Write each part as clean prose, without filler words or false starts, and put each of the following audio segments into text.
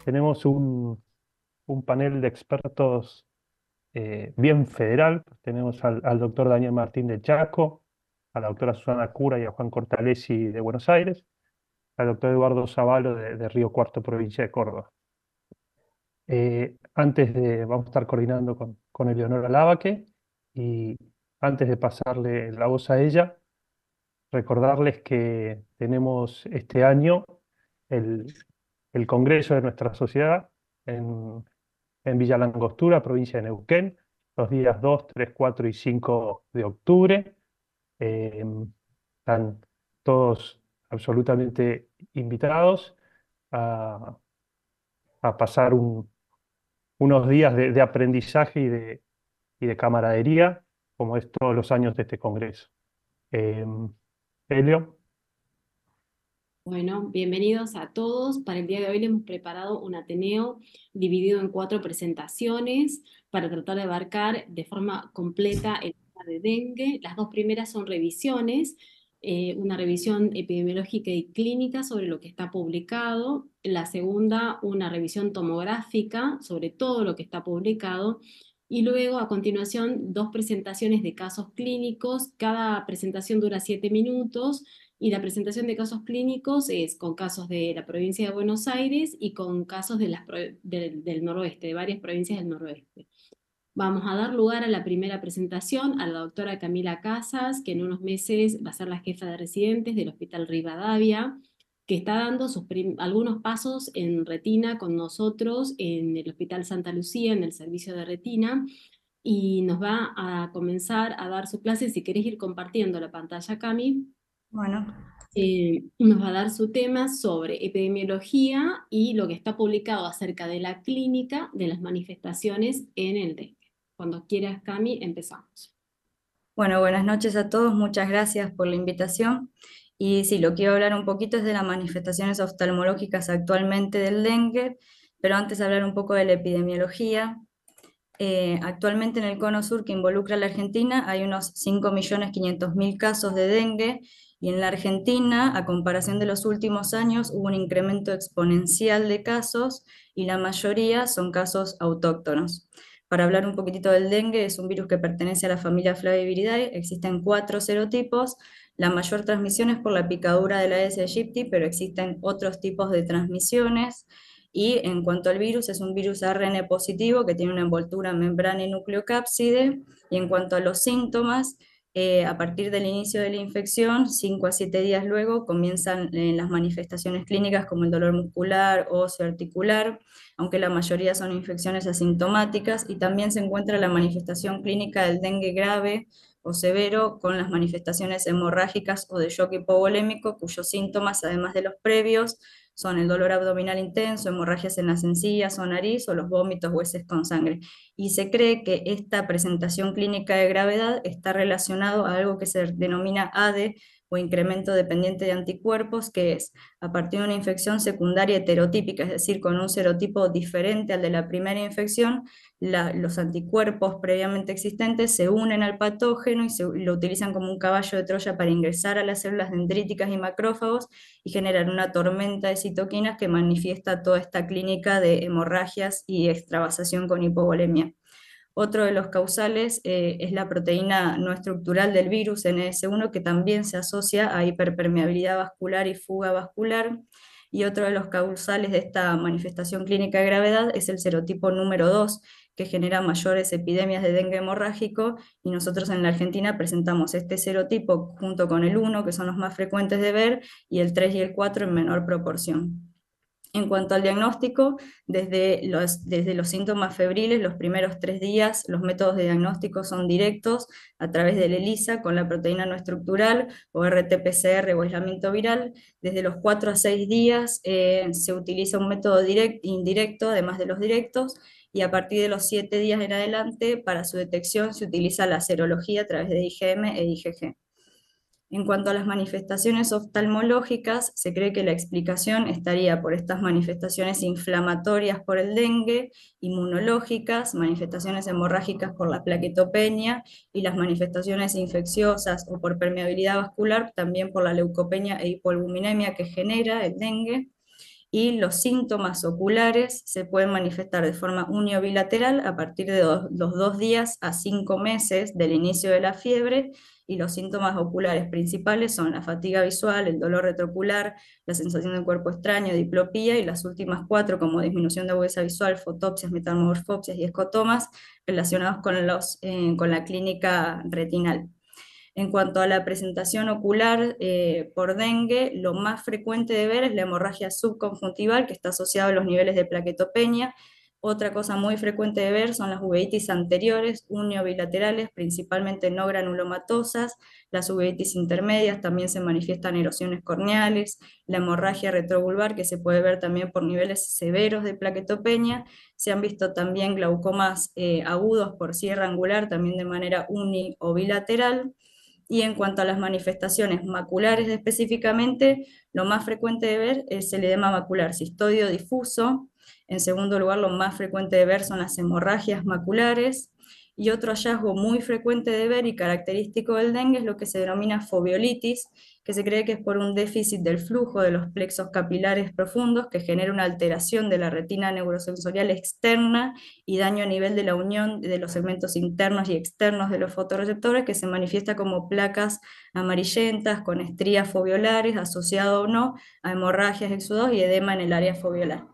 tenemos un panel de expertos bien federal. Tenemos al doctor Daniel Martín de Chaco, a la doctora Susana Cura y a Juan Cortalesi de Buenos Aires, al doctor Eduardo Zavalo de Río Cuarto, provincia de Córdoba. Vamos a estar coordinando con Eleonora Lavaque, y antes de pasarle la voz a ella, recordarles que tenemos este año el, el Congreso de nuestra sociedad en Villa Langostura, provincia de Neuquén, los días 2, 3, 4 y 5 de octubre. Eh, Están todos absolutamente invitados a, a pasar unos días de aprendizaje y de camaradería, como es todos los años de este Congreso. Eh, Elio. Bueno, bienvenidos a todos. Para el día de hoy les hemos preparado un Ateneo dividido en 4 presentaciones para tratar de abarcar de forma completa el tema de dengue. Las 2 primeras son revisiones, una revisión epidemiológica y clínica sobre lo que está publicado. La segunda, una revisión tomográfica sobre todo lo que está publicado. Y luego, a continuación, 2 presentaciones de casos clínicos. Cada presentación dura 7 minutos. Y la presentación de casos clínicos es con casos de la provincia de Buenos Aires y con casos del noroeste, de varias provincias del noroeste. Vamos a dar lugar a la primera presentación a la doctora Camila Casas, que en unos meses va a ser la jefa de residentes del Hospital Rivadavia, que está dando algunos pasos en retina con nosotros en el Hospital Santa Lucía, en el servicio de retina, y nos va a comenzar a dar su clase. Si querés ir compartiendo la pantalla, Cami. Bueno, Nos va a dar su tema sobre epidemiología y lo que está publicado acerca de la clínica de las manifestaciones en el dengue. Cuando quieras, Cami, empezamos. bueno, buenas noches a todos, muchas gracias por la invitación. Y sí, lo que quiero hablar un poquito es de las manifestaciones oftalmológicas actualmente del dengue, pero antes hablar un poco de la epidemiología. Actualmente en el Cono Sur, que involucra a la Argentina, hay unos 5.500.000 casos de dengue, y en la Argentina, a comparación de los últimos años, hubo un incremento exponencial de casos y la mayoría son casos autóctonos. Para hablar un poquitito del dengue, es un virus que pertenece a la familia Flaviviridae, existen 4 serotipos. La mayor transmisión es por la picadura de la Aedes aegypti, pero existen otros tipos de transmisiones. Y en cuanto al virus, es un virus ARN positivo que tiene una envoltura membrana y nucleocápside. Y en cuanto a los síntomas, a partir del inicio de la infección, 5 a 7 días luego, comienzan las manifestaciones clínicas como el dolor muscular, óseo, articular, aunque la mayoría son infecciones asintomáticas, y también se encuentra la manifestación clínica del dengue grave o severo, con las manifestaciones hemorrágicas o de shock hipovolémico, cuyos síntomas, además de los previos, son el dolor abdominal intenso, hemorragias en las encías o nariz, o los vómitos o heces con sangre. Y se cree que esta presentación clínica de gravedad está relacionado a algo que se denomina ADE, o incremento dependiente de anticuerpos, que es a partir de una infección secundaria heterotípica, es decir, con un serotipo diferente al de la primera infección. Los anticuerpos previamente existentes se unen al patógeno y lo utilizan como un caballo de Troya para ingresar a las células dendríticas y macrófagos y generar una tormenta de citoquinas que manifiesta toda esta clínica de hemorragias y extravasación con hipovolemia. Otro de los causales es la proteína no estructural del virus NS1, que también se asocia a hiperpermeabilidad vascular y fuga vascular. Y otro de los causales de esta manifestación clínica de gravedad es el serotipo número 2, que genera mayores epidemias de dengue hemorrágico, y nosotros en la Argentina presentamos este serotipo junto con el 1, que son los más frecuentes de ver, y el 3 y el 4 en menor proporción. En cuanto al diagnóstico, desde los síntomas febriles, los primeros 3 días, los métodos de diagnóstico son directos a través del ELISA con la proteína no estructural, o RT-PCR o aislamiento viral. Desde los 4 a 6 días se utiliza un método indirecto, además de los directos, y a partir de los 7 días en adelante, para su detección se utiliza la serología a través de IgM e IgG. En cuanto a las manifestaciones oftalmológicas, se cree que la explicación estaría por estas manifestaciones inflamatorias por el dengue, inmunológicas, manifestaciones hemorrágicas por la plaquetopenia, y las manifestaciones infecciosas o por permeabilidad vascular también por la leucopenia e hipoalbuminemia que genera el dengue. y los síntomas oculares se pueden manifestar de forma uniobilateral a partir de los 2 días a 5 meses del inicio de la fiebre, y los síntomas oculares principales son la fatiga visual, el dolor retroocular, la sensación de cuerpo extraño, diplopía, y las últimas 4 como disminución de agudeza visual, fotopsias, metamorfopsias y escotomas relacionados con la clínica retinal. En cuanto a la presentación ocular por dengue, lo más frecuente de ver es la hemorragia subconjuntival, que está asociada a los niveles de plaquetopenia. Otra cosa muy frecuente de ver son las uveitis anteriores, uniobilaterales, principalmente no granulomatosas. Las uveitis intermedias también se manifiestan erosiones corneales. La hemorragia retrovulvar, que se puede ver también por niveles severos de plaquetopenia. Se han visto también glaucomas agudos por sierra angular, también de manera uni o bilateral. Y en cuanto a las manifestaciones maculares específicamente, lo más frecuente de ver es el edema macular cistodio difuso. En segundo lugar, lo más frecuente de ver son las hemorragias maculares. Y otro hallazgo muy frecuente de ver y característico del dengue es lo que se denomina foveolitis, que se cree que es por un déficit del flujo de los plexos capilares profundos que genera una alteración de la retina neurosensorial externa y daño a nivel de la unión de los segmentos internos y externos de los fotorreceptores, que se manifiesta como placas amarillentas con estrías foveolares, asociado o no a hemorragias, exudados y edema en el área foveolar.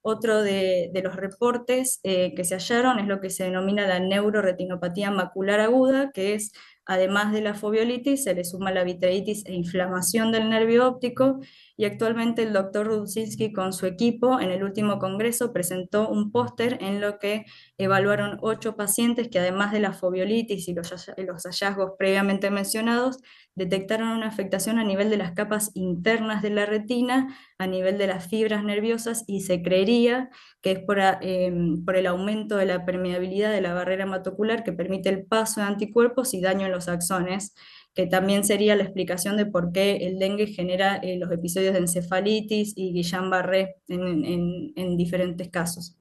Otro de los reportes que se hallaron es lo que se denomina la neuroretinopatía macular aguda, que es, además de la foveolitis, se le suma la vitreitis e inflamación del nervio óptico, y actualmente el doctor Rudzinski con su equipo en el último congreso presentó un póster en lo que evaluaron 8 pacientes que, además de la foveolitis y los hallazgos previamente mencionados, detectaron una afectación a nivel de las capas internas de la retina, a nivel de las fibras nerviosas, y se creería que es por el aumento de la permeabilidad de la barrera hematocular que permite el paso de anticuerpos y daño en los axones, que también sería la explicación de por qué el dengue genera los episodios de encefalitis y Guillain-Barré en diferentes casos.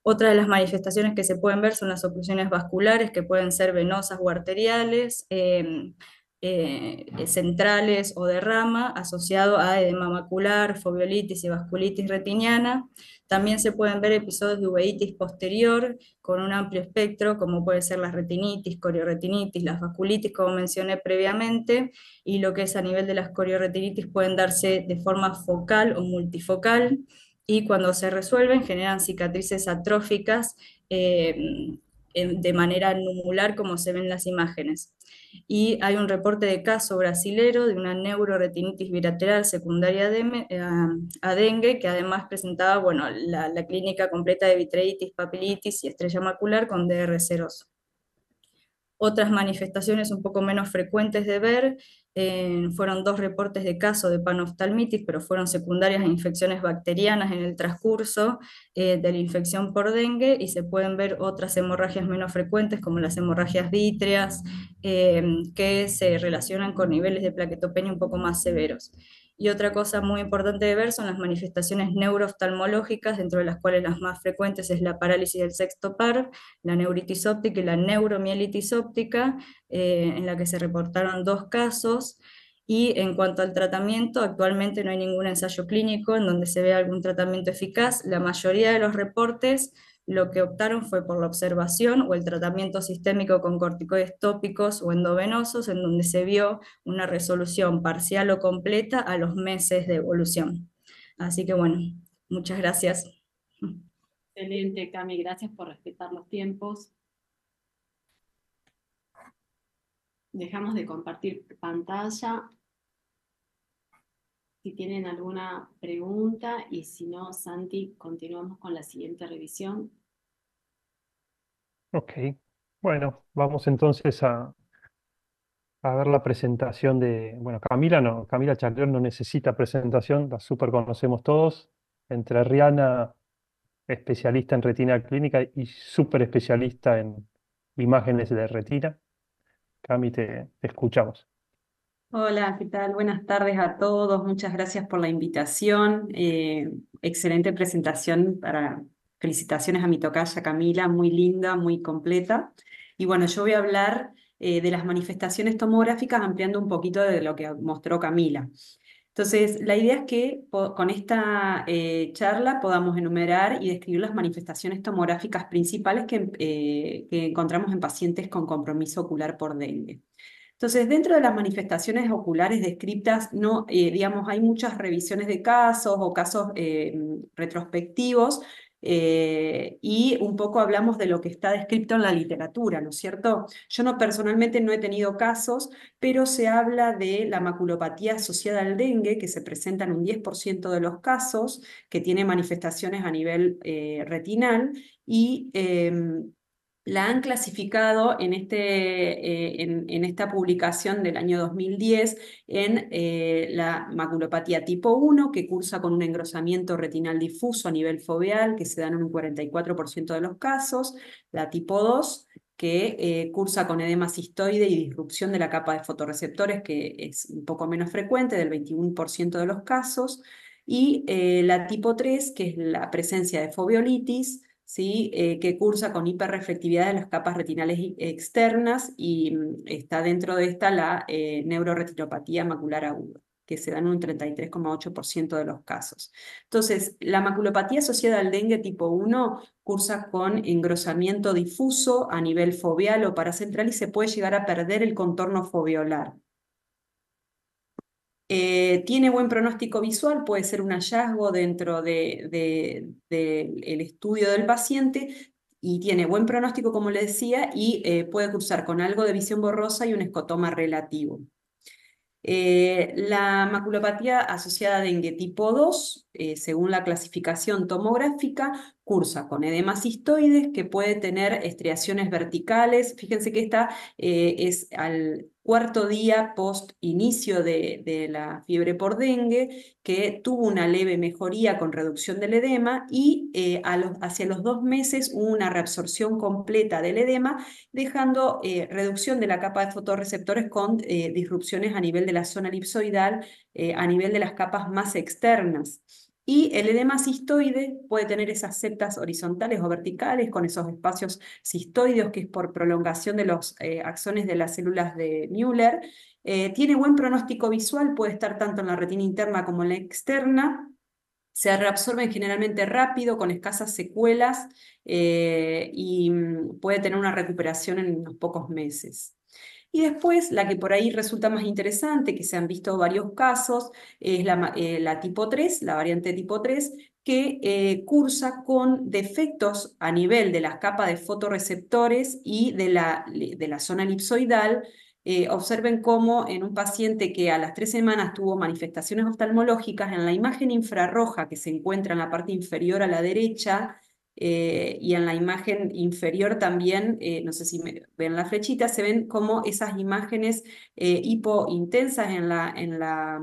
Otra de las manifestaciones que se pueden ver son las oclusiones vasculares, que pueden ser venosas o arteriales, centrales o de rama, asociado a edema macular, foveolitis y vasculitis retiniana. También se pueden ver episodios de uveitis posterior con un amplio espectro, como puede ser la retinitis, corioretinitis, las vasculitis, como mencioné previamente, y lo que es a nivel de las corioretinitis pueden darse de forma focal o multifocal, y cuando se resuelven generan cicatrices atróficas de manera numular, como se ven en las imágenes. Y hay un reporte de caso brasilero de una neuroretinitis bilateral secundaria a dengue, que además presentaba, bueno, la clínica completa de vitreitis, papilitis y estrella macular con DR seroso. Otras manifestaciones un poco menos frecuentes de ver fueron 2 reportes de caso de panoftalmitis, pero fueron secundarias a infecciones bacterianas en el transcurso de la infección por dengue, y se pueden ver otras hemorragias menos frecuentes, como las hemorragias vítreas, que se relacionan con niveles de plaquetopenia un poco más severos. Y otra cosa muy importante de ver son las manifestaciones neurooftalmológicas, dentro de las cuales las más frecuentes es la parálisis del sexto par, la neuritis óptica y la neuromielitis óptica, en la que se reportaron 2 casos. Y en cuanto al tratamiento, actualmente no hay ningún ensayo clínico en donde se vea algún tratamiento eficaz. La mayoría de los reportes lo que optaron fue por la observación o el tratamiento sistémico con corticoides tópicos o endovenosos, en donde se vio una resolución parcial o completa a los meses de evolución. Así que bueno, muchas gracias. Excelente, Cami, gracias por respetar los tiempos. Dejamos de compartir pantalla. Si tienen alguna pregunta, y si no, Santi, continuamos con la siguiente revisión. Ok, bueno, vamos entonces a ver la presentación de, bueno, Camila no, Camila Chacrón no necesita presentación, la super conocemos todos, entrerriana, especialista en retina clínica y súper especialista en imágenes de retina. Cami, te escuchamos. Hola, ¿qué tal? Buenas tardes a todos. Muchas gracias por la invitación. Excelente presentación. Felicitaciones a mi tocaya Camila, muy linda, muy completa. Y bueno, yo voy a hablar de las manifestaciones tomográficas, ampliando un poquito de lo que mostró Camila. Entonces, la idea es que con esta charla podamos enumerar y describir las manifestaciones tomográficas principales que encontramos en pacientes con compromiso ocular por dengue. Entonces, dentro de las manifestaciones oculares descritas, no, digamos, hay muchas revisiones de casos o casos retrospectivos, y un poco hablamos de lo que está descrito en la literatura, ¿no es cierto? Yo personalmente no he tenido casos, pero se habla de la maculopatía asociada al dengue, que se presenta en un 10% de los casos, que tiene manifestaciones a nivel retinal, y la han clasificado en esta publicación del año 2010 en la maculopatía tipo 1, que cursa con un engrosamiento retinal difuso a nivel foveal, que se da en un 44% de los casos, la tipo 2, que cursa con edema cistoide y disrupción de la capa de fotorreceptores, que es un poco menos frecuente, del 21% de los casos, y la tipo 3, que es la presencia de foveolitis, ¿sí? Que cursa con hiperreflectividad de las capas retinales externas, y está dentro de esta la neuroretinopatía macular aguda, que se da en un 33,8% de los casos. Entonces, la maculopatía asociada al dengue tipo 1 cursa con engrosamiento difuso a nivel foveal o paracentral y se puede llegar a perder el contorno foveolar. Tiene buen pronóstico visual, puede ser un hallazgo dentro del estudio del paciente, y tiene buen pronóstico, como le decía, y puede cursar con algo de visión borrosa y un escotoma relativo. La maculopatía asociada a dengue tipo 2, según la clasificación tomográfica, cursa con edema cistoides, que puede tener estriaciones verticales. Fíjense que esta es al cuarto día post inicio de la fiebre por dengue, que tuvo una leve mejoría con reducción del edema, y hacia los 2 meses hubo una reabsorción completa del edema, dejando reducción de la capa de fotorreceptores con disrupciones a nivel de la zona elipsoidal, a nivel de las capas más externas. Y el edema cistoide puede tener esas septas horizontales o verticales con esos espacios cistoideos, que es por prolongación de los axones de las células de Müller. Tiene buen pronóstico visual, puede estar tanto en la retina interna como en la externa. Se reabsorben generalmente rápido, con escasas secuelas, y puede tener una recuperación en unos pocos meses. Y después, la que por ahí resulta más interesante, que se han visto varios casos, es la tipo 3, la variante tipo 3, que cursa con defectos a nivel de las capas de fotorreceptores y de la zona elipsoidal. Observen cómo en un paciente que a las 3 semanas tuvo manifestaciones oftalmológicas, en la imagen infrarroja que se encuentra en la parte inferior a la derecha, y en la imagen inferior también, no sé si ven la flechita, se ven como esas imágenes hipointensas en la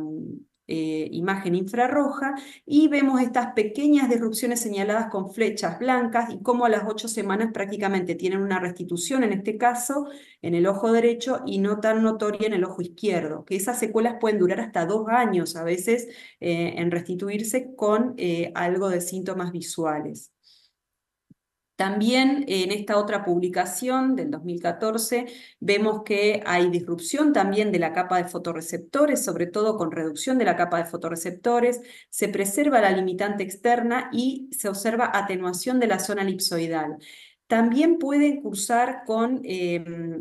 imagen infrarroja, y vemos estas pequeñas disrupciones señaladas con flechas blancas, y cómo a las 8 semanas prácticamente tienen una restitución, en este caso en el ojo derecho, y no tan notoria en el ojo izquierdo, que esas secuelas pueden durar hasta 2 años a veces en restituirse con algo de síntomas visuales. También en esta otra publicación del 2014 vemos que hay disrupción también de la capa de fotorreceptores, sobre todo con reducción de la capa de fotorreceptores, se preserva la limitante externa y se observa atenuación de la zona elipsoidal. También pueden cursar con,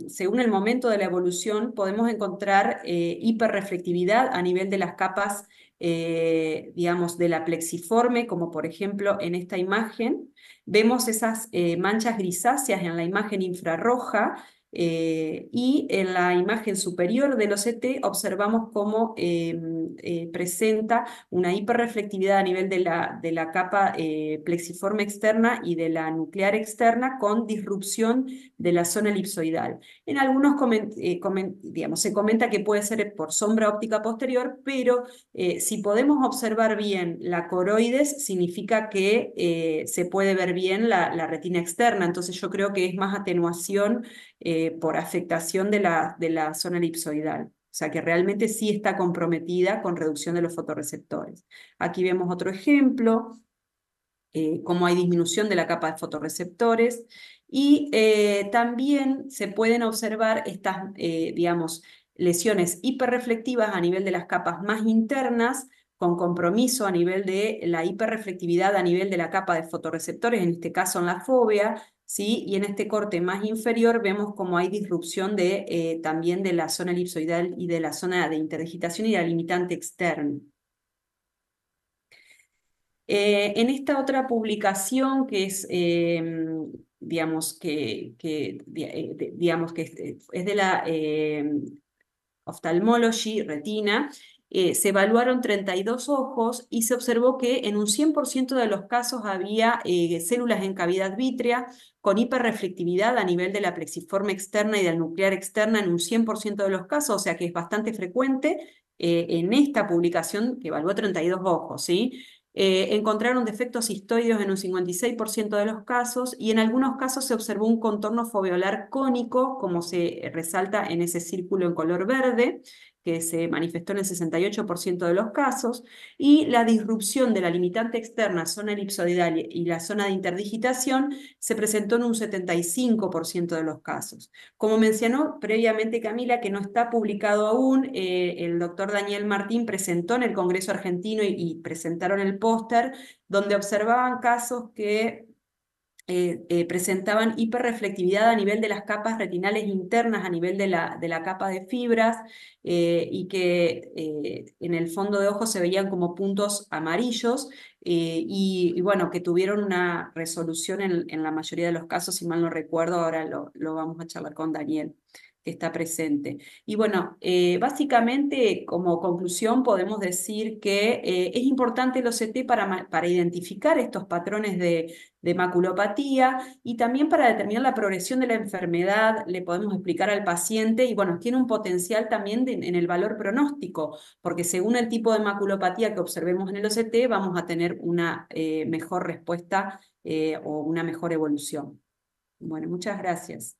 según el momento de la evolución, podemos encontrar hiperreflectividad a nivel de las capas, digamos, de la plexiforme, como por ejemplo en esta imagen. Vemos esas manchas grisáceas en la imagen infrarroja, y en la imagen superior del OCT observamos cómo presenta una hiperreflectividad a nivel de la capa plexiforme externa y de la nuclear externa, con disrupción de la zona elipsoidal. En algunos digamos, se comenta que puede ser por sombra óptica posterior, pero si podemos observar bien la coroides, significa que se puede ver bien la retina externa. Entonces yo creo que es más atenuación por afectación de la zona elipsoidal. O sea que realmente sí está comprometida con reducción de los fotorreceptores. Aquí vemos otro ejemplo, cómo hay disminución de la capa de fotorreceptores, y también se pueden observar estas, digamos, lesiones hiperreflectivas a nivel de las capas más internas, con compromiso a nivel de la hiperreflectividad a nivel de la capa de fotorreceptores, en este caso en la fóvea, ¿sí? Y en este corte más inferior vemos como hay disrupción también de la zona elipsoidal y de la zona de interdigitación y de la limitante externa. En esta otra publicación que es, digamos que es de la Ophthalmology, retina, se evaluaron 32 ojos y se observó que en un 100% de los casos había células en cavidad vítrea con hiperreflectividad a nivel de la plexiforme externa y del nuclear externa en un 100% de los casos, o sea que es bastante frecuente en esta publicación que evaluó 32 ojos, ¿sí? Encontraron defectos cistoides en un 56% de los casos y en algunos casos se observó un contorno foveolar cónico, como se resalta en ese círculo en color verde, que se manifestó en el 68% de los casos, y la disrupción de la limitante externa, zona elipsoidal y la zona de interdigitación se presentó en un 75% de los casos. Como mencionó previamente Camila, que no está publicado aún, el doctor Daniel Martín presentó en el Congreso Argentino y presentaron el póster, donde observaban casos que presentaban hiperreflectividad a nivel de las capas retinales internas, a nivel de la capa de fibras, y que en el fondo de ojo se veían como puntos amarillos, y bueno, que tuvieron una resolución en la mayoría de los casos, si mal no recuerdo, ahora lo vamos a charlar con Daniel, que está presente. Y bueno, básicamente como conclusión podemos decir que es importante el OCT para identificar estos patrones de maculopatía y también para determinar la progresión de la enfermedad, le podemos explicar al paciente y bueno, tiene un potencial también en el valor pronóstico, porque según el tipo de maculopatía que observemos en el OCT vamos a tener una mejor respuesta o una mejor evolución. Bueno, muchas gracias.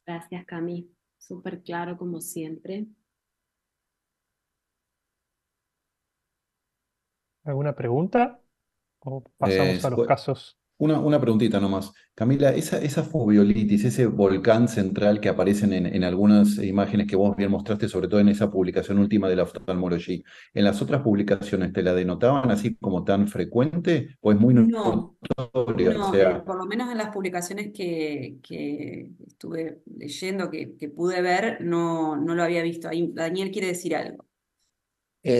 Gracias, Cami. Súper claro como siempre. ¿Alguna pregunta? ¿O pasamos a los casos? Una preguntita nomás. Camila, esa foveolitis, ese volcán central que aparecen en algunas imágenes que vos bien mostraste, sobre todo en esa publicación última de la Ophthalmology, ¿en las otras publicaciones te la denotaban así como tan frecuente? ¿O es muy No, notoria? O no, sea, por lo menos en las publicaciones que estuve leyendo, que pude ver, no lo había visto. Ahí Daniel quiere decir algo.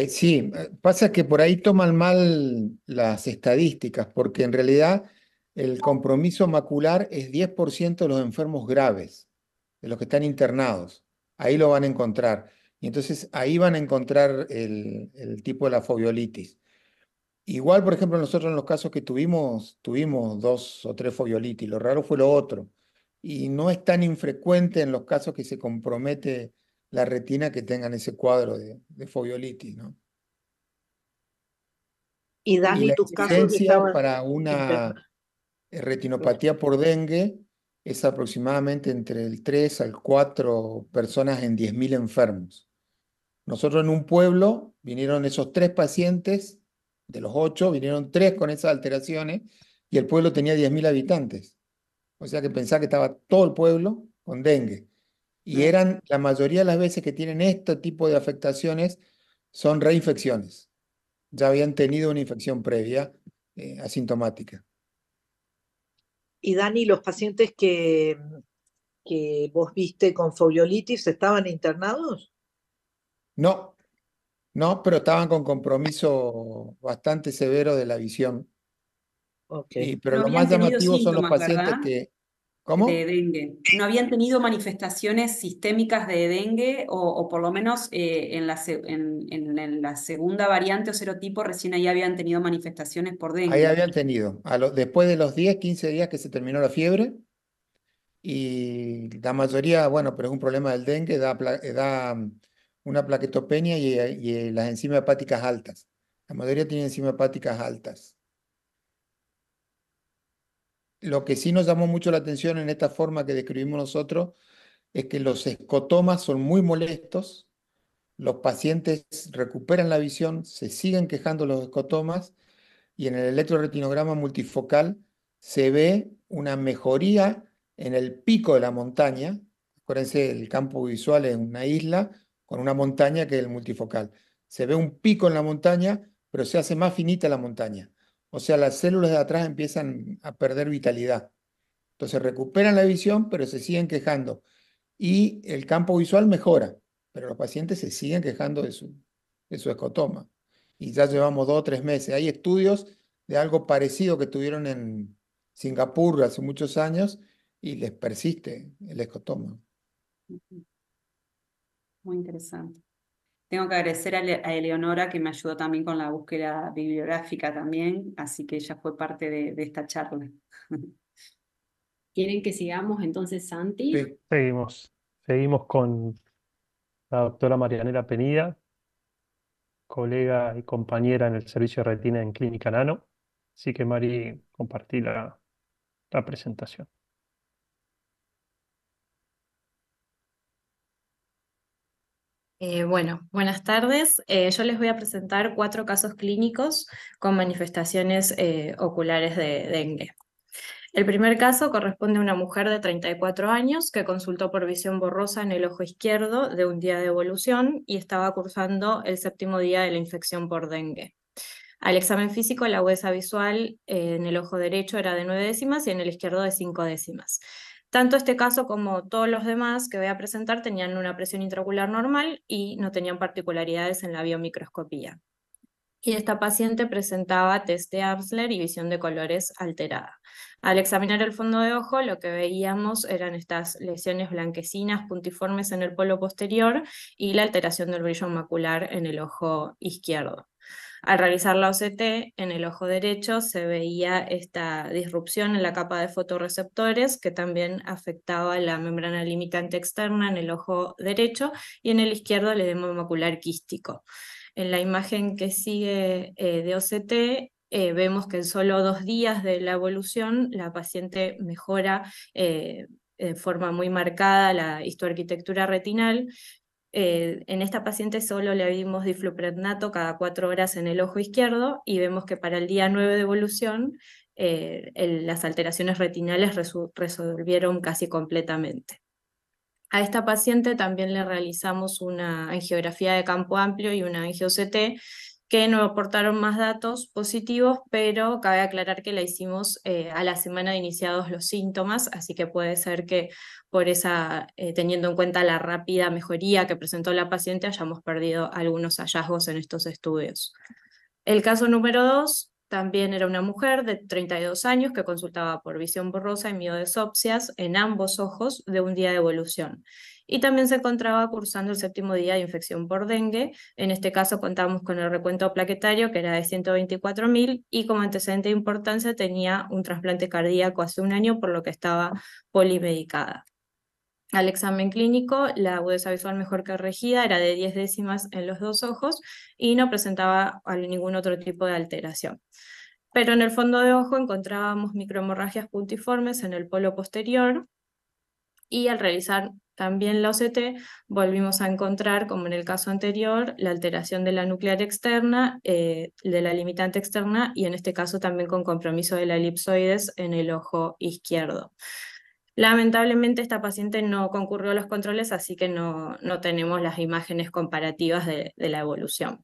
Sí, pasa que por ahí toman mal las estadísticas, porque en realidad el compromiso macular es 10% de los enfermos graves, de los que están internados. Ahí lo van a encontrar. Y entonces ahí van a encontrar el tipo de la foveolitis. Igual, por ejemplo, nosotros en los casos que tuvimos 2 o 3 foveolitis. Lo raro fue lo otro. Y no es tan infrecuente en los casos que se compromete la retina que tengan ese cuadro de foveolitis, ¿no? Y Y Dani, la tus casos incidencia estaban para una internados. retinopatía por dengue es aproximadamente entre el 3 al 4 personas en 10.000 enfermos. Nosotros en un pueblo vinieron esos 3 pacientes, de los 8, vinieron 3 con esas alteraciones y el pueblo tenía 10.000 habitantes. O sea que pensá que estaba todo el pueblo con dengue. Y eran, la mayoría de las veces que tienen este tipo de afectaciones, son reinfecciones. Ya habían tenido una infección previa asintomática. Y Dani, los pacientes que vos viste con foveolitis, ¿estaban internados? No, no, pero estaban con compromiso bastante severo de la visión. Ok. Pero No lo más habían tenido llamativo son los síntomas, pacientes ¿verdad? que... De ¿Cómo? dengue. ¿No habían tenido manifestaciones sistémicas de dengue o por lo menos en la segunda variante o serotipo recién ahí habían tenido manifestaciones por Ahí dengue? habían tenido, después de los 10, 15 días que se terminó la fiebre, y la mayoría, bueno, pero es un problema del dengue, da una plaquetopenia y las enzimas hepáticas altas. La mayoría tiene enzimas hepáticas altas. Lo que sí nos llamó mucho la atención en esta forma que describimos nosotros es que los escotomas son muy molestos, los pacientes recuperan la visión, se siguen quejando los escotomas y en el electroretinograma multifocal se ve una mejoría en el pico de la montaña, Acuérdense, el campo visual es una isla con una montaña que es el multifocal. Se ve un pico en la montaña, pero se hace más finita la montaña. O sea, las células de atrás empiezan a perder vitalidad. Entonces recuperan la visión, pero se siguen quejando. Y el campo visual mejora, pero los pacientes se siguen quejando de su escotoma. Y ya llevamos 2 o 3 meses. Hay estudios de algo parecido que tuvieron en Singapur hace muchos años y les persiste el escotoma. Muy interesante. Tengo que agradecer a Eleonora, que me ayudó también con la búsqueda bibliográfica también, así que ella fue parte de esta charla. ¿Quieren que sigamos entonces, Santi? Sí. Seguimos con la doctora Marianela Penida, colega y compañera en el servicio de retina en Clínica Nano. Así que, Mari, compartí la presentación. Bueno, buenas tardes. Yo les voy a presentar 4 casos clínicos con manifestaciones oculares de dengue. El primer caso corresponde a una mujer de 34 años que consultó por visión borrosa en el ojo izquierdo de un día de evolución y estaba cursando el 7º día de la infección por dengue. Al examen físico, la agudeza visual en el ojo derecho era de 9 décimas y en el izquierdo de 5 décimas. Tanto este caso como todos los demás que voy a presentar tenían una presión intraocular normal y no tenían particularidades en la biomicroscopía. Y esta paciente presentaba test de Amsler y visión de colores alterada. Al examinar el fondo de ojo, lo que veíamos eran estas lesiones blanquecinas puntiformes en el polo posterior y la alteración del brillo macular en el ojo izquierdo. Al realizar la OCT en el ojo derecho se veía esta disrupción en la capa de fotorreceptores que también afectaba la membrana limitante externa en el ojo derecho y en el izquierdo el edema macular quístico. En la imagen que sigue de OCT vemos que en solo 2 días de la evolución la paciente mejora de forma muy marcada la histoarquitectura retinal. En esta paciente solo le vimos difluprednato cada 4 horas en el ojo izquierdo y vemos que para el día 9 de evolución las alteraciones retinales resolvieron casi completamente. A esta paciente también le realizamos una angiografía de campo amplio y una angio-CT que no aportaron más datos positivos, pero cabe aclarar que la hicimos a la semana de iniciados los síntomas, así que puede ser que por esa, teniendo en cuenta la rápida mejoría que presentó la paciente, hayamos perdido algunos hallazgos en estos estudios. El caso número 2 también era una mujer de 32 años que consultaba por visión borrosa y miodesopsias en ambos ojos de un día de evolución. Y también se encontraba cursando el 7º día de infección por dengue. En este caso contamos con el recuento plaquetario que era de 124.000 y como antecedente de importancia tenía un trasplante cardíaco hace un año por lo que estaba polimedicada. Al examen clínico, la agudeza visual mejor corregida era de 10 décimas en los 2 ojos y no presentaba ningún otro tipo de alteración. Pero en el fondo de ojo encontrábamos microhemorragias puntiformes en el polo posterior y al realizar también la OCT volvimos a encontrar, como en el caso anterior, la alteración de la nuclear externa, de la limitante externa y en este caso también con compromiso de la elipsoides en el ojo izquierdo. Lamentablemente esta paciente no concurrió a los controles, así que no tenemos las imágenes comparativas de la evolución.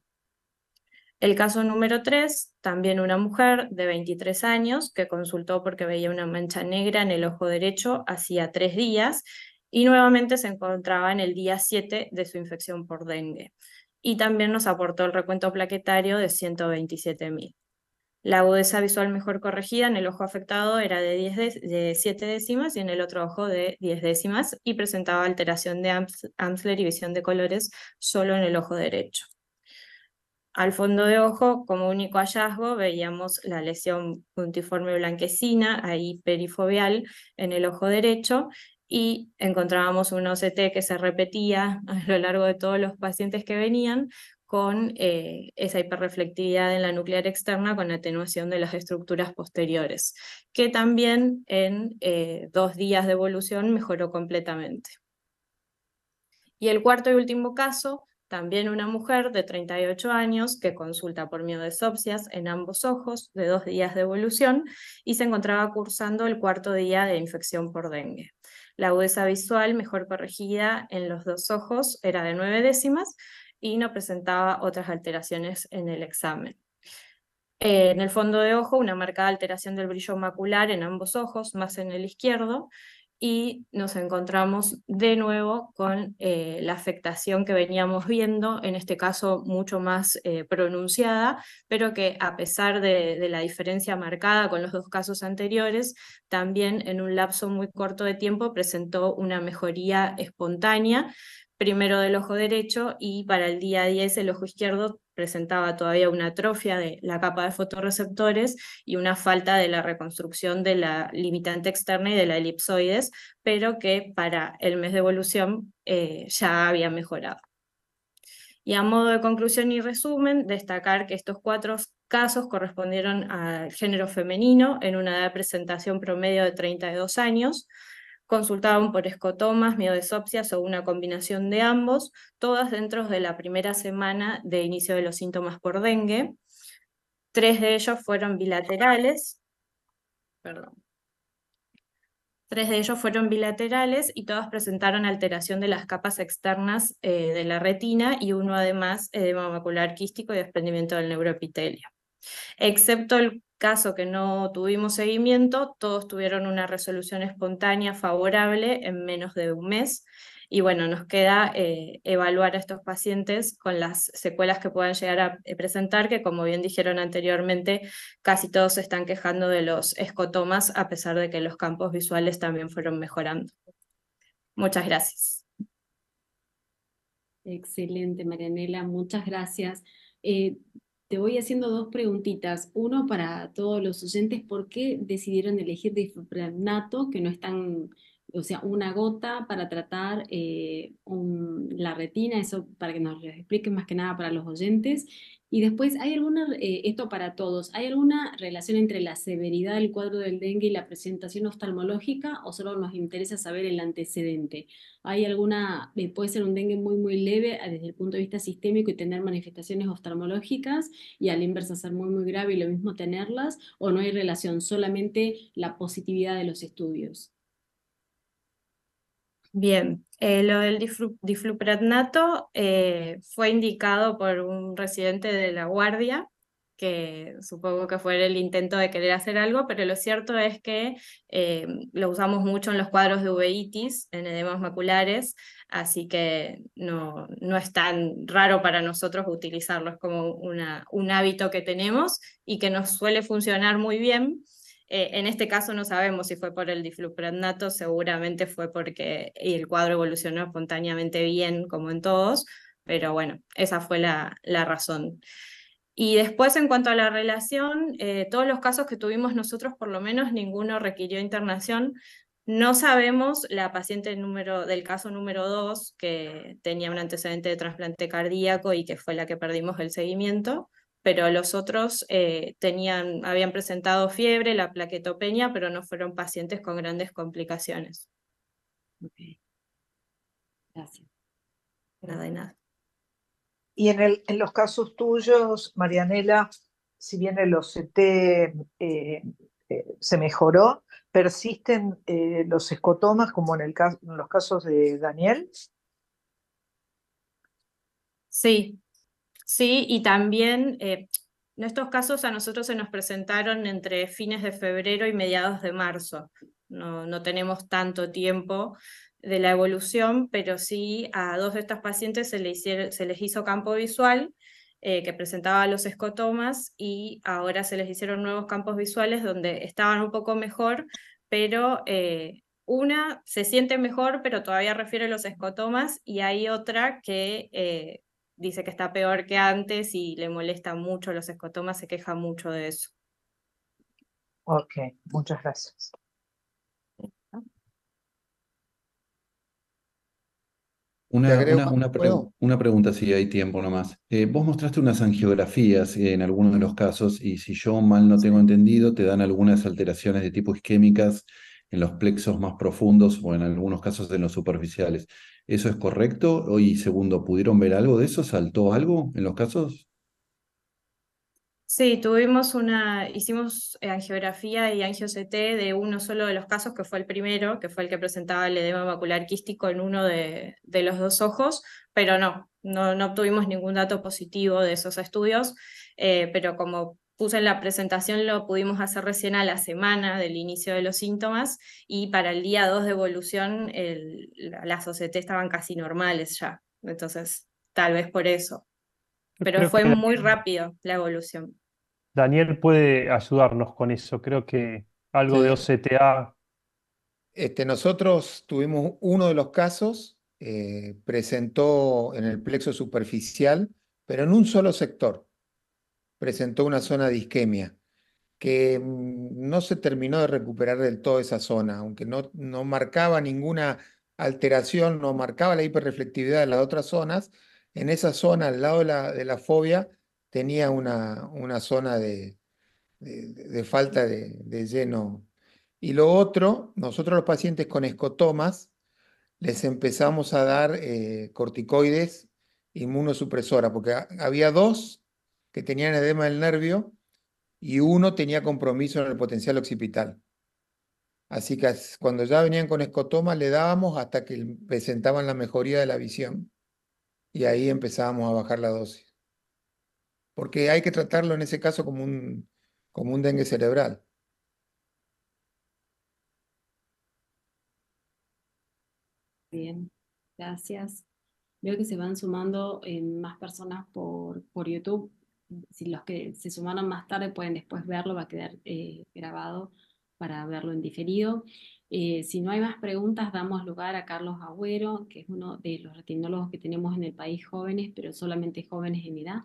El caso número 3, también una mujer de 23 años que consultó porque veía una mancha negra en el ojo derecho hacía 3 días y nuevamente se encontraba en el día 7 de su infección por dengue. Y también nos aportó el recuento plaquetario de 127.000. La agudeza visual mejor corregida en el ojo afectado era de 7 décimas y en el otro ojo de 10 décimas y presentaba alteración de Amsler y visión de colores solo en el ojo derecho. Al fondo de ojo, como único hallazgo, veíamos la lesión puntiforme blanquecina, ahí perifoveal, en el ojo derecho, y encontrábamos una OCT que se repetía a lo largo de todos los pacientes que venían, con esa hiperreflectividad en la nuclear externa con atenuación de las estructuras posteriores, que también en 2 días de evolución mejoró completamente. Y el cuarto y último caso, también una mujer de 38 años que consulta por miodesopsias en ambos ojos de 2 días de evolución y se encontraba cursando el 4º día de infección por dengue. La agudeza visual, mejor corregida en los dos ojos, era de 9 décimas y no presentaba otras alteraciones en el examen. En el fondo de ojo, una marcada alteración del brillo macular en ambos ojos, más en el izquierdo, y nos encontramos de nuevo con la afectación que veníamos viendo, en este caso mucho más pronunciada, pero que a pesar de la diferencia marcada con los dos casos anteriores, también en un lapso muy corto de tiempo presentó una mejoría espontánea, primero del ojo derecho, y para el día 10 el ojo izquierdo presentaba todavía una atrofia de la capa de fotorreceptores y una falta de la reconstrucción de la limitante externa y de la elipsoides, pero que para el mes de evolución ya había mejorado. Y a modo de conclusión y resumen, destacar que estos 4 casos correspondieron al género femenino en una edad de presentación promedio de 32 años, consultaban por escotomas, miodesopsias o una combinación de ambos, todas dentro de la primera semana de inicio de los síntomas por dengue. 3 de ellos fueron bilaterales, perdón. 3 de ellos fueron bilaterales y todas presentaron alteración de las capas externas de la retina y uno además edema macular quístico y desprendimiento del neuroepitelio. Excepto el caso que no tuvimos seguimiento, todos tuvieron una resolución espontánea favorable en menos de un mes. Y bueno, nos queda evaluar a estos pacientes con las secuelas que puedan llegar a presentar, que como bien dijeron anteriormente, casi todos se están quejando de los escotomas, a pesar de que los campos visuales también fueron mejorando. Muchas gracias. Excelente, Marianela, muchas gracias. Te voy haciendo 2 preguntitas. Uno para todos los oyentes, ¿por qué decidieron elegir difluprednato, que no es tan, o sea, una gota para tratar la retina? Eso para que nos lo expliquen más que nada para los oyentes. Y después, ¿hay alguna, esto para todos, ¿hay alguna relación entre la severidad del cuadro del dengue y la presentación oftalmológica, o solo nos interesa saber el antecedente? ¿Hay alguna, puede ser un dengue muy, muy leve desde el punto de vista sistémico y tener manifestaciones oftalmológicas, y a la inversa ser muy, muy grave y lo mismo tenerlas, o no hay relación, solamente la positividad de los estudios? Bien, lo del difluprednato fue indicado por un residente de La Guardia, que supongo que fue el intento de querer hacer algo, pero lo cierto es que lo usamos mucho en los cuadros de uveitis, en edemas maculares, así que no es tan raro para nosotros utilizarlo, es como un hábito que tenemos y que nos suele funcionar muy bien. En este caso no sabemos si fue por el difluprednato, seguramente fue porque el cuadro evolucionó espontáneamente bien, como en todos, pero bueno, esa fue la razón. Y después, en cuanto a la relación, todos los casos que tuvimos nosotros, por lo menos, ninguno requirió internación. No sabemos la paciente del caso número 2, que tenía un antecedente de trasplante cardíaco y que fue la que perdimos el seguimiento, pero los otros habían presentado fiebre, la plaquetopenia, pero no fueron pacientes con grandes complicaciones. Ok. Gracias. Nada de nada. Y en los casos tuyos, Marianela, si bien el OCT se mejoró, ¿persisten los escotomas como en los casos de Daniel? Sí, sí, y también en estos casos a nosotros se nos presentaron entre fines de febrero y mediados de marzo. No tenemos tanto tiempo de la evolución, pero sí a 2 de estas pacientes se les hizo campo visual que presentaba los escotomas, y ahora se les hicieron nuevos campos visuales donde estaban un poco mejor, pero una se siente mejor, pero todavía refiere a los escotomas, y hay otra que dice que está peor que antes y le molesta mucho los escotomas, se queja mucho de eso. Ok, muchas gracias. Una pregunta, si hay tiempo nomás. Vos mostraste unas angiografías en algunos de los casos, y si yo mal no tengo entendido, te dan algunas alteraciones de tipo isquémicas en los plexos más profundos o en algunos casos en los superficiales. ¿Eso es correcto? Y segundo, ¿pudieron ver algo de eso? ¿Saltó algo en los casos? Sí, hicimos angiografía y angio-CT de uno solo de los casos, que fue el primero, que fue el que presentaba el edema macular quístico en uno de los dos ojos, pero no obtuvimos ningún dato positivo de esos estudios, pero como puse en la presentación, lo pudimos hacer recién a la semana del inicio de los síntomas, y para el día 2 de evolución las OCT estaban casi normales ya, entonces tal vez por eso, Yo pero creo fue que muy rápido la evolución. Daniel puede ayudarnos con eso. Creo que algo de Sí. OCTA. Nosotros tuvimos uno de los casos, presentó en el plexo superficial, pero en un solo sector, presentó una zona de isquemia, que no se terminó de recuperar del todo esa zona, aunque no marcaba ninguna alteración, no marcaba la hiperreflectividad de las otras zonas. En esa zona, al lado de la fobia, tenía una zona de falta de lleno. Y lo otro, nosotros los pacientes con escotomas les empezamos a dar corticoides inmunosupresora, porque había dos que tenían edema del nervio y uno tenía compromiso en el potencial occipital. Así que cuando ya venían con escotoma le dábamos hasta que presentaban la mejoría de la visión y ahí empezábamos a bajar la dosis. Porque hay que tratarlo en ese caso como un dengue cerebral. Bien, gracias. Veo que se van sumando más personas por YouTube. Si los que se sumaron más tarde pueden después verlo, va a quedar grabado para verlo en diferido. Si no hay más preguntas, damos lugar a Carlos Agüero, que es uno de los retinólogos que tenemos en el país jóvenes, pero solamente jóvenes en edad,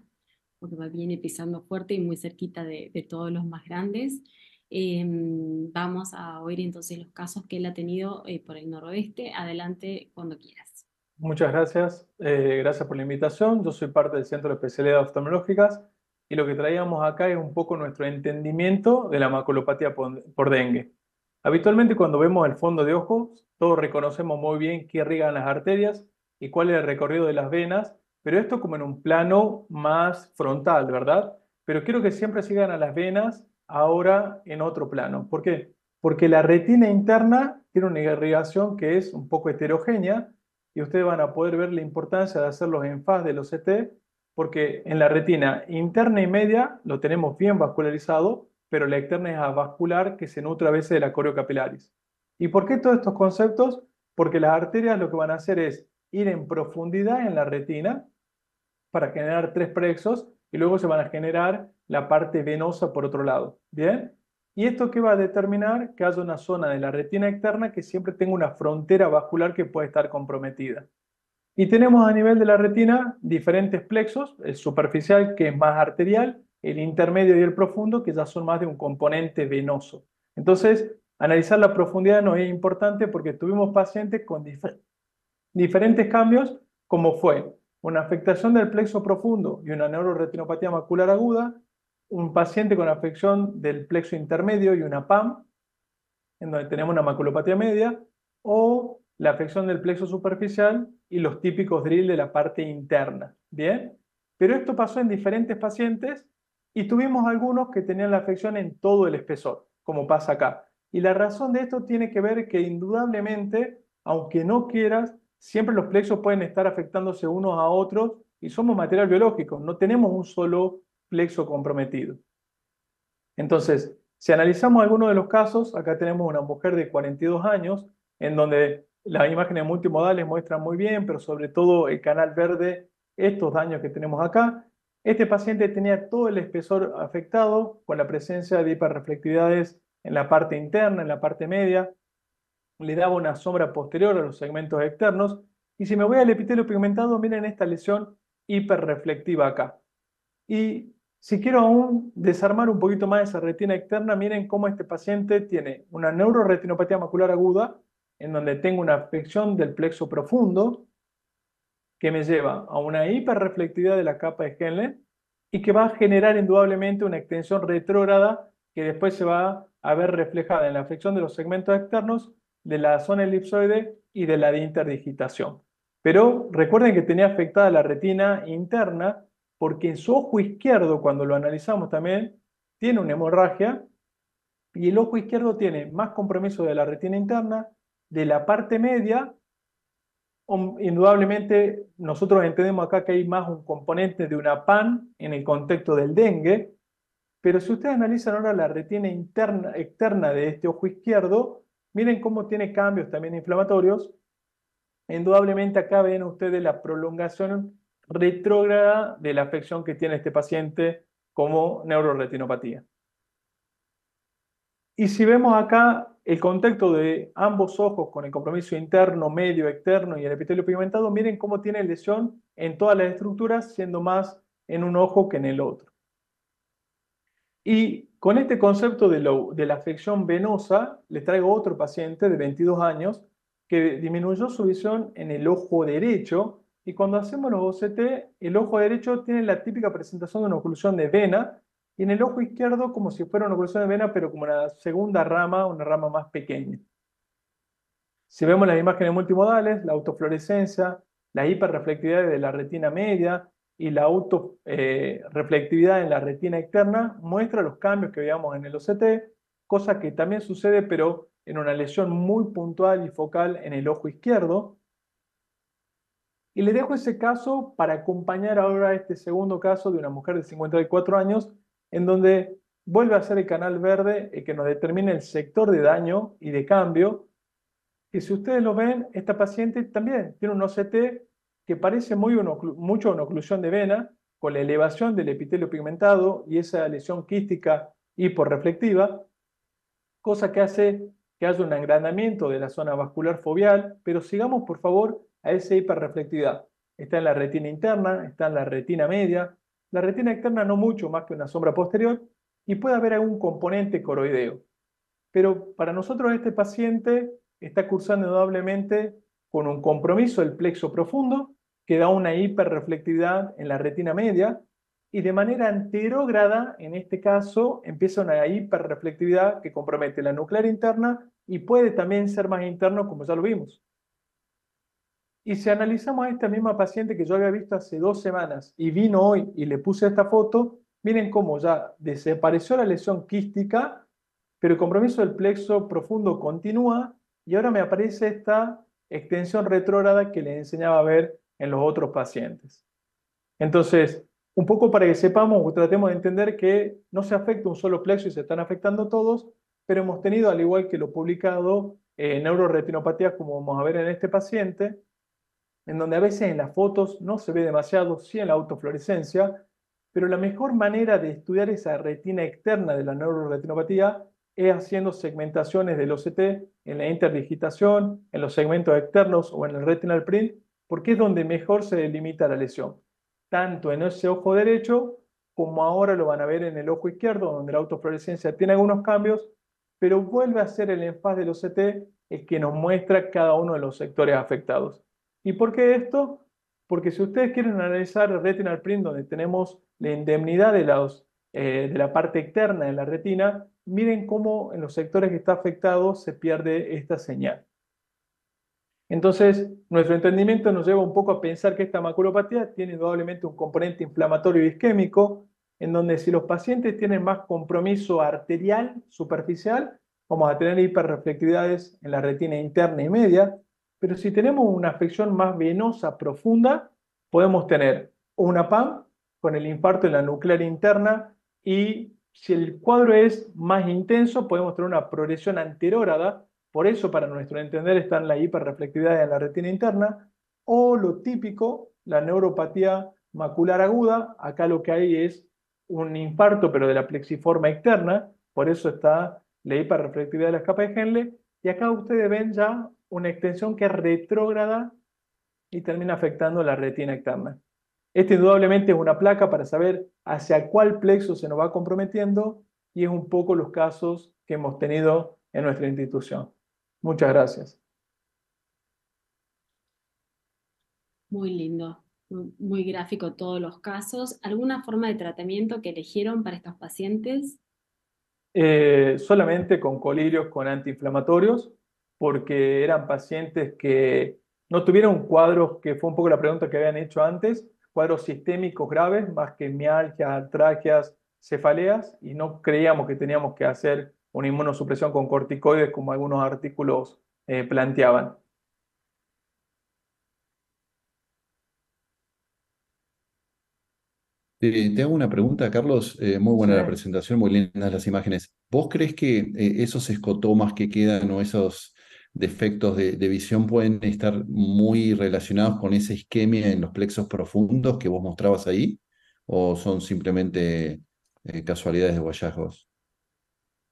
porque viene pisando fuerte y muy cerquita de todos los más grandes. Vamos a oír entonces los casos que él ha tenido por el noroeste. Adelante cuando quieras. Muchas gracias. Gracias por la invitación. Yo soy parte del Centro de Especialidades Oftalmológicas y lo que traíamos acá es un poco nuestro entendimiento de la maculopatía por dengue. Habitualmente cuando vemos el fondo de ojos, todos reconocemos muy bien qué irrigan las arterias y cuál es el recorrido de las venas, pero esto como en un plano más frontal, ¿verdad? Pero quiero que siempre sigan a las venas ahora en otro plano. ¿Por qué? Porque la retina interna tiene una irrigación que es un poco heterogénea, y ustedes van a poder ver la importancia de hacer los ENFAS de los CT, porque en la retina interna y media lo tenemos bien vascularizado, pero la externa es avascular, que se nutre a veces de la coriocapilaris. ¿Y por qué todos estos conceptos? Porque las arterias lo que van a hacer es ir en profundidad en la retina para generar tres plexos y luego se van a generar la parte venosa por otro lado. ¿Bien? ¿Y esto qué va a determinar? Que haya una zona de la retina externa que siempre tenga una frontera vascular que puede estar comprometida. Y tenemos a nivel de la retina diferentes plexos, el superficial que es más arterial, el intermedio y el profundo que ya son más de un componente venoso. Entonces, analizar la profundidad no es importante porque tuvimos pacientes con diferentes cambios, como fue una afectación del plexo profundo y una neuroretinopatía macular aguda, un paciente con afección del plexo intermedio y una PAM, en donde tenemos una maculopatía media, o la afección del plexo superficial y los típicos drill de la parte interna. ¿Bien? Pero esto pasó en diferentes pacientes y tuvimos algunos que tenían la afección en todo el espesor, como pasa acá. Y la razón de esto tiene que ver que indudablemente, aunque no quieras, siempre los plexos pueden estar afectándose unos a otros y somos material biológico, no tenemos un solo plexo comprometido. Entonces, si analizamos algunos de los casos, acá tenemos una mujer de 42 años, en donde las imágenes multimodales muestran muy bien, pero sobre todo el canal verde, estos daños que tenemos acá. Este paciente tenía todo el espesor afectado con la presencia de hiperreflectividades en la parte interna, en la parte media. Le daba una sombra posterior a los segmentos externos. Y si me voy al epitelio pigmentado, miren esta lesión hiperreflectiva acá. Y si quiero aún desarmar un poquito más esa retina externa, miren cómo este paciente tiene una neuroretinopatía macular aguda, en donde tengo una afección del plexo profundo, que me lleva a una hiperreflectividad de la capa de Henle y que va a generar indudablemente una extensión retrógrada que después se va a ver reflejada en la afección de los segmentos externos, de la zona elipsoide y de la de interdigitación. Pero recuerden que tenía afectada la retina interna porque en su ojo izquierdo, cuando lo analizamos también, tiene una hemorragia, y el ojo izquierdo tiene más compromiso de la retina interna, de la parte media. Indudablemente, nosotros entendemos acá que hay más un componente de una PAN en el contexto del dengue, pero si ustedes analizan ahora la retina interna, externa de este ojo izquierdo, miren cómo tiene cambios también inflamatorios. Indudablemente acá ven ustedes la prolongación retrógrada de la afección que tiene este paciente como neuroretinopatía. Y si vemos acá el contexto de ambos ojos con el compromiso interno, medio, externo y el epitelio pigmentado, miren cómo tiene lesión en todas las estructuras, siendo más en un ojo que en el otro. Y con este concepto de la afección venosa, les traigo otro paciente de 22 años que disminuyó su visión en el ojo derecho, y cuando hacemos los OCT, el ojo derecho tiene la típica presentación de una oclusión de vena, y en el ojo izquierdo como si fuera una oclusión de vena, pero como una segunda rama, una rama más pequeña. Si vemos las imágenes multimodales, la autofluorescencia, la hiperreflectividad de la retina media y la autorreflectividad en la retina externa, muestra los cambios que veíamos en el OCT, cosa que también sucede, pero en una lesión muy puntual y focal en el ojo izquierdo. Y les dejo ese caso para acompañar ahora este segundo caso de una mujer de 54 años, en donde vuelve a ser el canal verde el que nos determina el sector de daño y de cambio. Y si ustedes lo ven, esta paciente también tiene un OCT que parece mucho una oclusión de vena, con la elevación del epitelio pigmentado y esa lesión quística hiporreflectiva, cosa que hace que haya un agrandamiento de la zona vascular foveal, pero sigamos por favor a esa hiperreflectividad. Está en la retina interna, está en la retina media, la retina externa no mucho más que una sombra posterior, y puede haber algún componente coroideo. Pero para nosotros este paciente está cursando indudablemente con un compromiso del plexo profundo que da una hiperreflectividad en la retina media, y de manera anterógrada, en este caso, empieza una hiperreflectividad que compromete la nuclear interna y puede también ser más interno, como ya lo vimos. Y si analizamos a esta misma paciente que yo había visto hace 2 semanas y vino hoy y le puse esta foto, miren cómo ya desapareció la lesión quística, pero el compromiso del plexo profundo continúa, y ahora me aparece esta extensión retrógrada que les enseñaba a ver en los otros pacientes. Entonces, un poco para que sepamos o tratemos de entender que no se afecta un solo plexo y se están afectando todos, pero hemos tenido, al igual que lo publicado, neuroretinopatías, como vamos a ver en este paciente, en donde a veces en las fotos no se ve demasiado, sí en la autofluorescencia, pero la mejor manera de estudiar esa retina externa de la neuroretinopatía es haciendo segmentaciones del OCT en la interdigitación, en los segmentos externos o en el retinal print, porque es donde mejor se delimita la lesión, tanto en ese ojo derecho como ahora lo van a ver en el ojo izquierdo, donde la autofluorescencia tiene algunos cambios, pero vuelve a ser el enfaz del OCT el que nos muestra cada uno de los sectores afectados. ¿Y por qué esto? Porque si ustedes quieren analizar el retinal print, donde tenemos la indemnidad de la parte externa de la retina, miren cómo en los sectores que está afectados se pierde esta señal. Entonces, nuestro entendimiento nos lleva un poco a pensar que esta maculopatía tiene indudablemente un componente inflamatorio y isquémico, en donde si los pacientes tienen más compromiso arterial superficial, vamos a tener hiperreflectividades en la retina interna y media, pero si tenemos una afección más venosa profunda, podemos tener una PAM con el infarto en la nuclear interna, y si el cuadro es más intenso, podemos tener una progresión anterógrada. Por eso, para nuestro entender, está en la hiperreflectividad en la retina interna, o lo típico, la neuropatía macular aguda. Acá lo que hay es un infarto, pero de la plexiforma externa, por eso está la hiperreflectividad de la capa de Henle, y acá ustedes ven ya una extensión que es retrógrada y termina afectando la retina externa. Este indudablemente es una placa para saber hacia cuál plexo se nos va comprometiendo, y es un poco los casos que hemos tenido en nuestra institución. Muchas gracias. Muy lindo, muy gráfico todos los casos. ¿Alguna forma de tratamiento que eligieron para estos pacientes? Solamente con colirios con antiinflamatorios, porque eran pacientes que no tuvieron cuadros, que fue un poco la pregunta que habían hecho antes, cuadros sistémicos graves, más que mialgias, artralgias, cefaleas, y no creíamos que teníamos que hacer una inmunosupresión con corticoides como algunos artículos planteaban. Te hago una pregunta, Carlos. Muy buena la Sí. presentación, muy lindas las imágenes. ¿Vos crees que esos escotomas que quedan o esos defectos de visión pueden estar muy relacionados con esa isquemia en los plexos profundos que vos mostrabas ahí? ¿O son simplemente casualidades de hallazgos?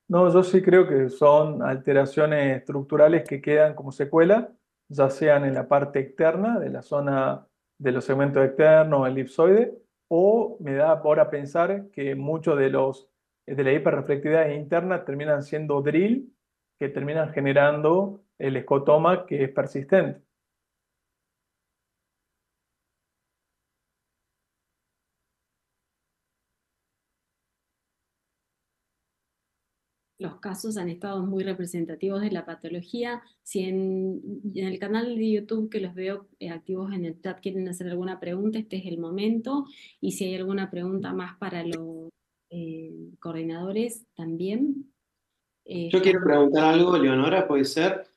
No, yo sí creo que son alteraciones estructurales que quedan como secuela, ya sean en la parte externa de la zona de los segmentos externos, elipsoide, o me da ahora pensar que muchos de la hiperreflectividad interna terminan siendo drill, que terminan generando el escotoma que es persistente. Los casos han estado muy representativos de la patología. Si en el canal de YouTube que los veo activos en el chat quieren hacer alguna pregunta, este es el momento. Y si hay alguna pregunta más para los coordinadores también. Yo quiero Estamos. preguntar algo, Leonora, puede ser.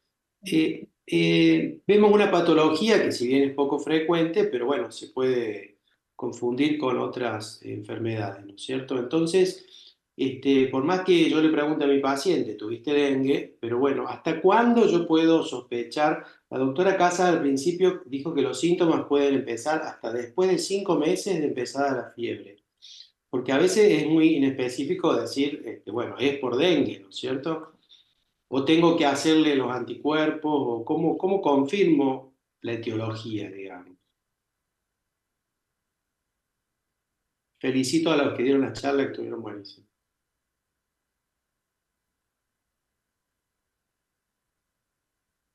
Vemos una patología que si bien es poco frecuente, pero bueno, se puede confundir con otras enfermedades, ¿no es cierto? Entonces, por más que yo le pregunte a mi paciente, tuviste dengue, pero bueno, ¿hasta cuándo yo puedo sospechar? La doctora Casa al principio dijo que los síntomas pueden empezar hasta después de 5 meses de empezada la fiebre, porque a veces es muy inespecífico decir, bueno, es por dengue, ¿no es cierto? ¿O tengo que hacerle los anticuerpos? ¿O cómo confirmo la etiología, digamos? Felicito a los que dieron la charla, que estuvieron buenísimos.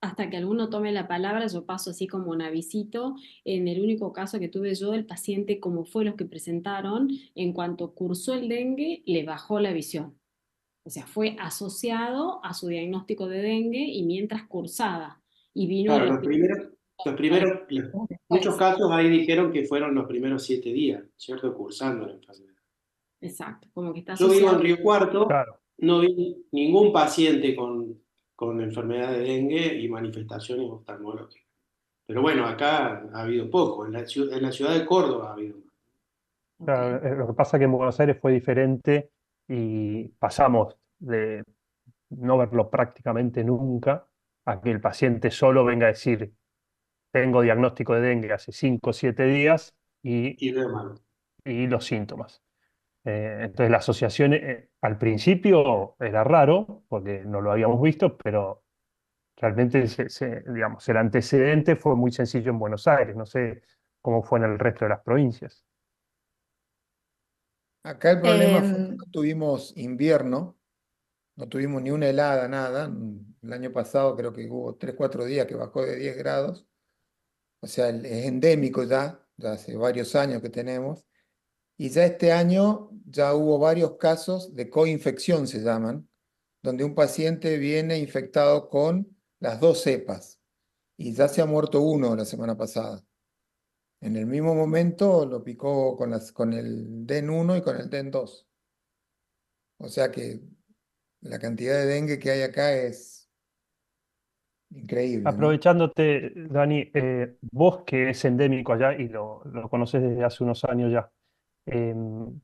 Hasta que alguno tome la palabra, yo paso así como un avisito. En el único caso que tuve yo, el paciente, como fue los que presentaron, en cuanto cursó el dengue, le bajó la visión. O sea, fue asociado a su diagnóstico de dengue y mientras cursaba. Y vino Claro, al hospital muchos después. casos ahí dijeron que fueron los primeros 7 días, ¿cierto? Cursando la enfermedad. Exacto, como que está Yo vivo en asociado. Río Cuarto, Claro. no vi ningún paciente con enfermedad de dengue y manifestaciones oftalmológicas. Pero bueno, acá ha habido poco, en la ciudad de Córdoba ha habido más. Claro, Ok. lo que pasa es que en Buenos Aires fue diferente y pasamos de no verlo prácticamente nunca a que el paciente solo venga a decir, tengo diagnóstico de dengue hace 5 o 7 días Y veo mal. y los síntomas. Entonces la asociación al principio era raro porque no lo habíamos visto, pero realmente digamos, el antecedente fue muy sencillo en Buenos Aires, no sé cómo fue en el resto de las provincias. Acá el problema fue que Em, no tuvimos invierno, no tuvimos ni una helada, nada. El año pasado creo que hubo 3, 4 días que bajó de 10 grados. O sea, es endémico ya hace varios años que tenemos. Y ya este año ya hubo varios casos de coinfección, se llaman, donde un paciente viene infectado con las dos cepas. Y ya se ha muerto uno la semana pasada. En el mismo momento lo picó con el DEN 1 y con el DEN 2. O sea que la cantidad de dengue que hay acá es increíble, ¿no? Aprovechándote, Dani, vos que es endémico allá y lo conoces desde hace unos años ya, em,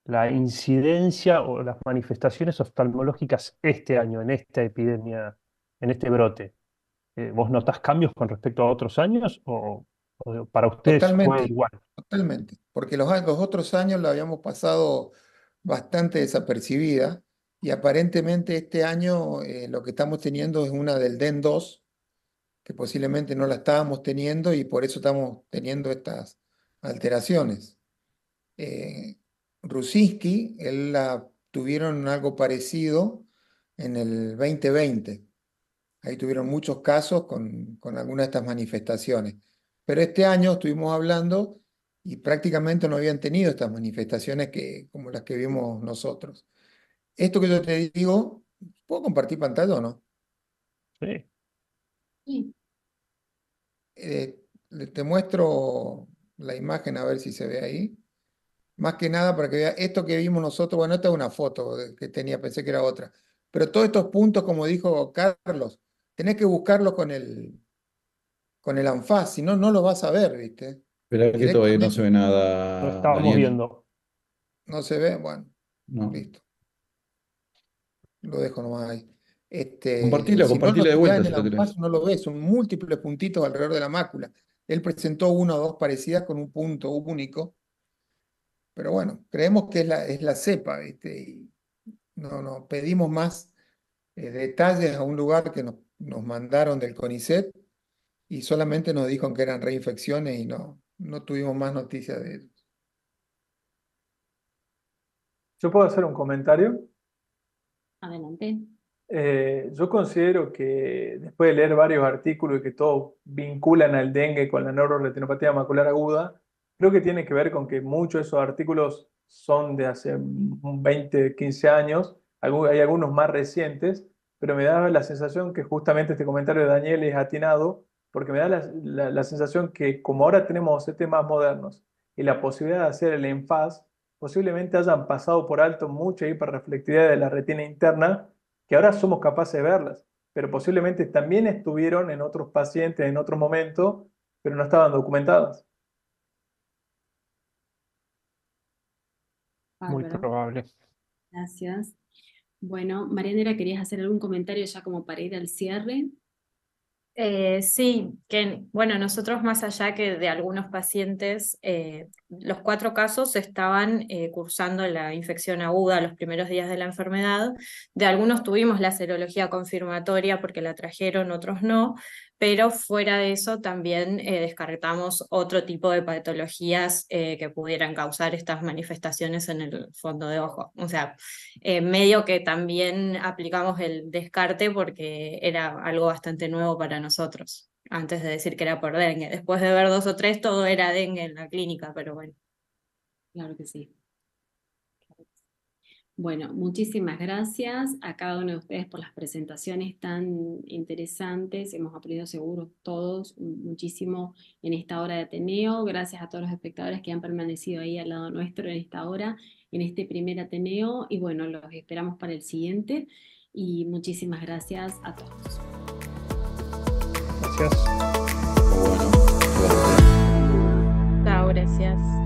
la incidencia o las manifestaciones oftalmológicas este año, en esta epidemia, en este brote, ¿vos notás cambios con respecto a otros años o para ustedes fue Totalmente, igual? totalmente. Porque los otros años la habíamos pasado bastante desapercibida y aparentemente este año lo que estamos teniendo es una del DEN 2, que posiblemente no la estábamos teniendo y por eso estamos teniendo estas alteraciones. Eh, Rusinski, él la tuvieron algo parecido en el 2020. Ahí tuvieron muchos casos con algunas de estas manifestaciones. Pero este año estuvimos hablando y prácticamente no habían tenido estas manifestaciones como las que vimos nosotros. Esto que yo te digo, ¿puedo compartir pantalla o no? Sí. Sí. Te muestro la imagen, a ver si se ve ahí. Más que nada para que vea esto que vimos nosotros. Bueno, esta es una foto que tenía, pensé que era otra. Pero todos estos puntos, como dijo Carlos, tenés que buscarlos con el anfaz, si no, no lo vas a ver, ¿viste? Espera que todavía no se ve Directamente Lo nada, estábamos Daniel. viendo. no se ve, bueno, No. listo. Lo dejo nomás ahí. Compartila, Si no lo compartila de tirás vuelta en si el lo anfaz, tenés. no lo ves, son múltiples puntitos alrededor de la mácula. Él presentó una o dos parecidas con un punto único, pero bueno, creemos que es la cepa, ¿viste? Y no pedimos más detalles a un lugar que nos mandaron del CONICET y solamente nos dijeron que eran reinfecciones y no tuvimos más noticias de ellos. ¿Yo puedo hacer un comentario? Adelante. Yo considero que después de leer varios artículos y que todos vinculan al dengue con la neuroretinopatía macular aguda, creo que tiene que ver con que muchos de esos artículos son de hace 20, 15 años, hay algunos más recientes, pero me da la sensación que justamente este comentario de Daniel es atinado, porque me da la sensación que como ahora tenemos OCT más modernos y la posibilidad de hacer el ENFAS, posiblemente hayan pasado por alto mucha hiperreflectividad de la retina interna que ahora somos capaces de verlas, pero posiblemente también estuvieron en otros pacientes en otro momento, pero no estaban documentadas. Muy Bárbaro. probable. Gracias. Bueno, Marianela, ¿querías hacer algún comentario ya como para ir al cierre? Sí, que bueno, nosotros más allá que de algunos pacientes, los 4 casos estaban cursando la infección aguda los primeros días de la enfermedad. De algunos tuvimos la serología confirmatoria porque la trajeron, otros no, pero fuera de eso también descartamos otro tipo de patologías que pudieran causar estas manifestaciones en el fondo de ojo. O sea, medio que también aplicamos el descarte porque era algo bastante nuevo para nosotros, antes de decir que era por dengue. Después de ver 2 o 3, todo era dengue en la clínica, pero bueno. Claro que sí. Bueno, muchísimas gracias a cada uno de ustedes por las presentaciones tan interesantes. Hemos aprendido seguro todos muchísimo en esta hora de Ateneo. Gracias a todos los espectadores que han permanecido ahí al lado nuestro en esta hora, en este primer Ateneo. Y bueno, los esperamos para el siguiente. Y muchísimas gracias a todos. Gracias. Bueno, suerte. Chao, gracias.